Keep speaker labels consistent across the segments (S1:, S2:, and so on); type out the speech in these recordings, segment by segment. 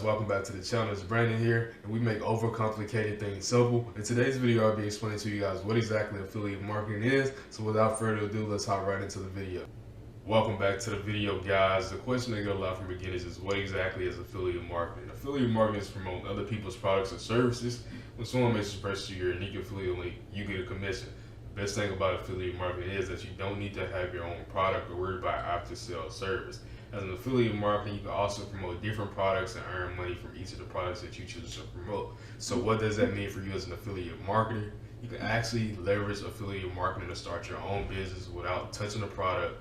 S1: welcome back to the channel. It's Brandon here, and we make overcomplicated things simple. In today's video, I'll be explaining to you guys what exactly affiliate marketing is. So without further ado, let's hop right into the video. Welcome back to the video, guys. The question they get a lot from beginners is, what exactly is affiliate marketing? Affiliate marketing is promoting other people's products or services. When someone makes a purchase to your unique affiliate link, you get a commission. The best thing about affiliate marketing is that you don't need to have your own product or worry about after sale service. As an affiliate marketing, you can also promote different products and earn money from each of the products that you choose to promote. So what does that mean for you as an affiliate marketer? You can actually leverage affiliate marketing to start your own business without touching the product,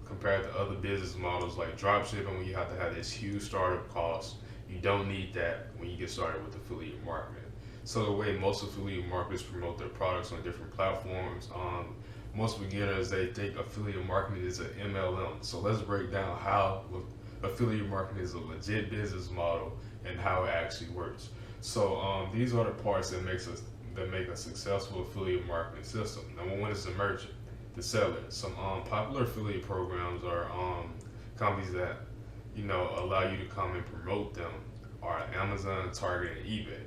S1: compared to other business models like dropshipping, when you have to have this huge startup cost. You don't need that when you get started with affiliate marketing. So the way most affiliate marketers promote their products on different platforms, most beginners, they think affiliate marketing is an MLM. So let's break down how affiliate marketing is a legit business model and how it actually works. So these are the parts that make a successful affiliate marketing system. Number one is the merchant, the seller. Some popular affiliate programs are companies that allow you to come and promote them are Amazon, Target, and eBay.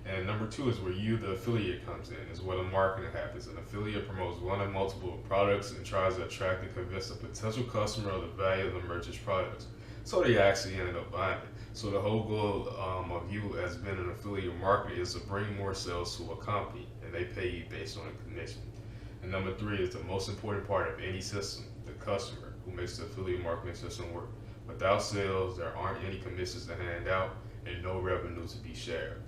S1: And number two is where you, the affiliate, comes in, is where the marketing happens. An affiliate promotes one or multiple products and tries to attract and convince a potential customer of the value of the merchant's products, so they actually ended up buying it. So the whole goal of you as being an affiliate marketer is to bring more sales to a company, and they pay you based on a commission. And number three is the most important part of any system, the customer, who makes the affiliate marketing system work. Without sales, there aren't any commissions to hand out and no revenue to be shared.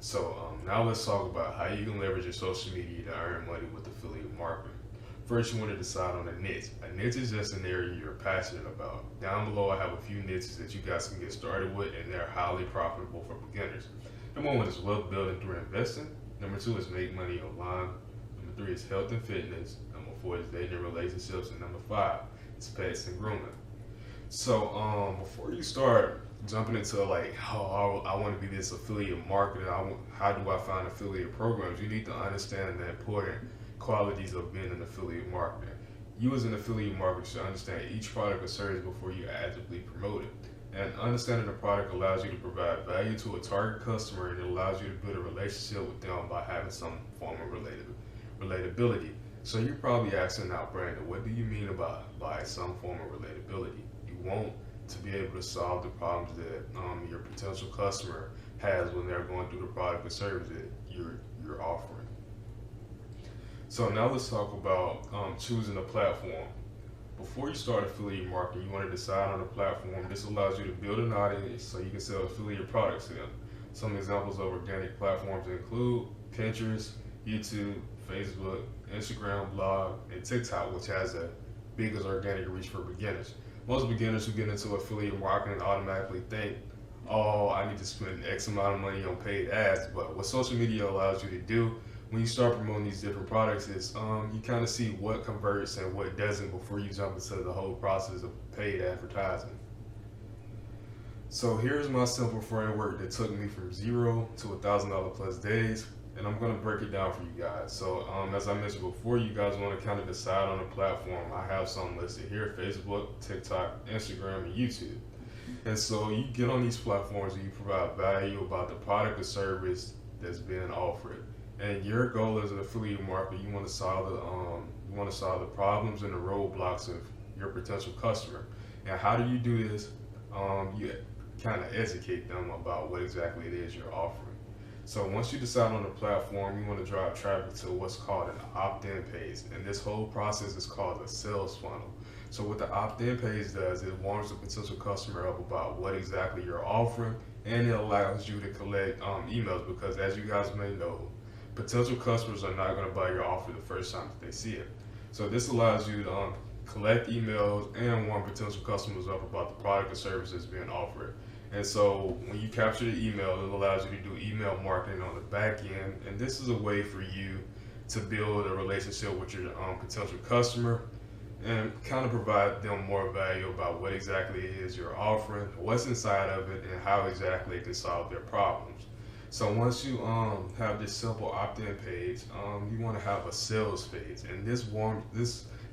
S1: So now let's talk about how you can leverage your social media to earn money with affiliate marketing. First, you want to decide on a niche. A niche is just an area you're passionate about. Down below, I have a few niches that you guys can get started with, and they're highly profitable for beginners. Number one is wealth building through investing. Number two is make money online. Number three is health and fitness. Number four is dating and relationships. And number five is pets and grooming. So before you start jumping into like, oh, I want to be this affiliate marketer, how do I find affiliate programs, you need to understand the important qualities of being an affiliate marketer. You as an affiliate marketer should understand each product or service before you actively promote it. And understanding the product allows you to provide value to a target customer, and it allows you to build a relationship with them by having some form of relatability. So you're probably asking now, Brandon, what do you mean by some form of relatability? You want to be able to solve the problems that your potential customer has when they're going through the product or service that you're offering. So now let's talk about choosing a platform. Before you start affiliate marketing, you want to decide on a platform. This allows you to build an audience so you can sell affiliate products to them. Some examples of organic platforms include Pinterest, YouTube, Facebook, Instagram, blog, and TikTok, which has the biggest organic reach for beginners. Most beginners who get into affiliate marketing automatically think, oh, I need to spend X amount of money on paid ads. But what social media allows you to do when you start promoting these different products is you kind of see what converts and what doesn't before you jump into the whole process of paid advertising. So here's my simple framework that took me from zero to $1,000 plus days, and I'm going to break it down for you guys. So as I mentioned before, you guys want to kind of decide on a platform. I have some listed here: Facebook, TikTok, Instagram, and YouTube. And so you get on these platforms and you provide value about the product or service that's being offered. And your goal as an affiliate marketer, you want to solve the problems and the roadblocks of your potential customer. And how do you do this? You kind of educate them about what exactly it is you're offering. So once you decide on the platform, you want to drive traffic to what's called an opt-in page. And this whole process is called a sales funnel. So what the opt-in page does, it warms the potential customer up about what exactly you're offering, and it allows you to collect emails, because as you guys may know, potential customers are not going to buy your offer the first time that they see it. So this allows you to collect emails and warm potential customers up about the product or services being offered. And so when you capture the email, it allows you to do email marketing on the back end. And this is a way for you to build a relationship with your potential customer and kind of provide them more value about what exactly it is you're offering, what's inside of it, and how exactly it can solve their problems. So once you have this simple opt-in page, you want to have a sales page. And this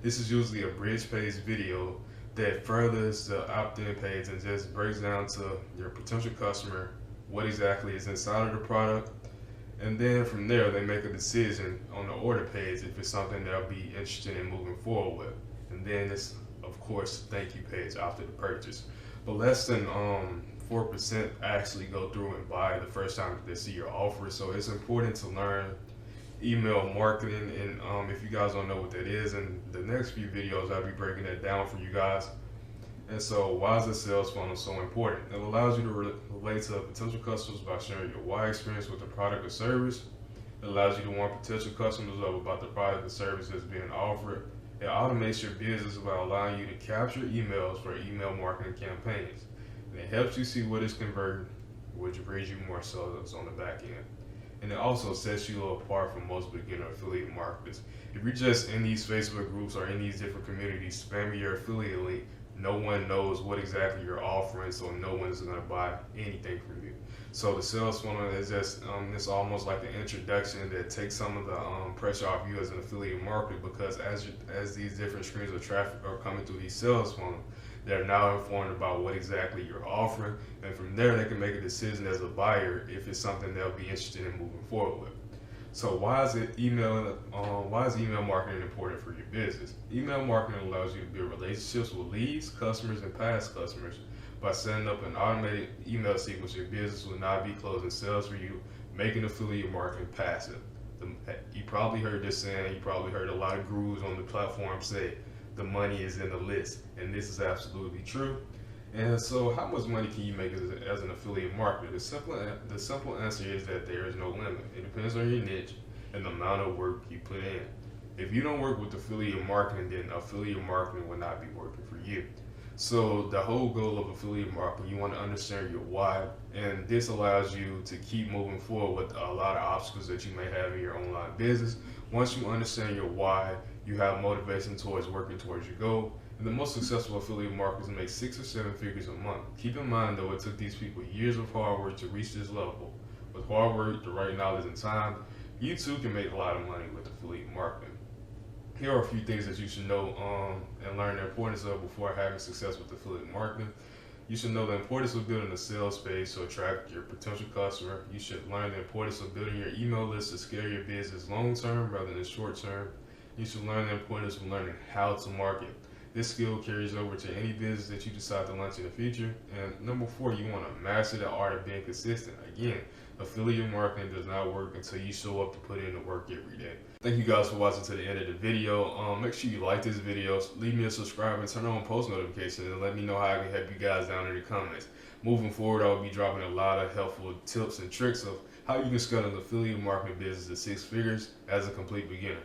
S1: is usually a bridge page video that furthers the opt-in page and just breaks down to your potential customer what exactly is inside of the product. And then from there, they make a decision on the order page if it's something they'll be interested in moving forward with. And then it's, of course, thank you page after the purchase. But less than 4% actually go through and buy the first time that they see your offer. So it's important to learn email marketing. And if you guys don't know what that is, in the next few videos, I'll be breaking that down for you guys. And so why is the sales funnel so important? It allows you to relate to potential customers by sharing your why experience with the product or service. It allows you to warn potential customers up about the product or service that's being offered. It automates your business by allowing you to capture emails for email marketing campaigns. And it helps you see what is converting, which brings you more sales on the back end. And it also sets you apart from most beginner affiliate marketers. If you're just in these Facebook groups or in these different communities spamming your affiliate link, no one knows what exactly you're offering, so no one's going to buy anything from you. So the sales funnel is just it's almost like the introduction that takes some of the pressure off you as an affiliate marketer, because as these different streams of traffic are coming through these sales funnels, they're now informed about what exactly you're offering, and from there they can make a decision as a buyer if it's something they'll be interested in moving forward with. So why is email marketing important for your business? Email marketing allows you to build relationships with leads, customers, and past customers. By setting up an automated email sequence, your business will not be closing sales for you, making affiliate marketing passive. You probably heard this saying, you probably heard a lot of gurus on the platform say, the money is in the list, and this is absolutely true. And so how much money can you make as an affiliate marketer? The simple answer is that there is no limit. It depends on your niche and the amount of work you put in. If you don't work with affiliate marketing, then affiliate marketing will not be working for you. So the whole goal of affiliate marketing, you want to understand your why, and this allows you to keep moving forward with a lot of obstacles that you may have in your online business. Once you understand your why, you have motivation towards working towards your goal. And the most successful affiliate marketers make 6 or 7 figures a month. Keep in mind though, it took these people years of hard work to reach this level. With hard work, the right knowledge and time, you too can make a lot of money with affiliate marketing. Here are a few things that you should know and learn the importance of before having success with affiliate marketing. You should know the importance of building a sales page to attract your potential customer. You should learn the importance of building your email list to scale your business long term rather than short term. You should learn the importance of learning how to market. This skill carries over to any business that you decide to launch in the future. And number 4, you want to master the art of being consistent. Again, affiliate marketing does not work until you show up to put in the work every day. Thank you guys for watching to the end of the video. Make sure you like this video, leave me a subscribe, and turn on post notifications, and let me know how I can help you guys down in the comments. Moving forward, I'll be dropping a lot of helpful tips and tricks of how you can scale an affiliate marketing business to 6 figures as a complete beginner.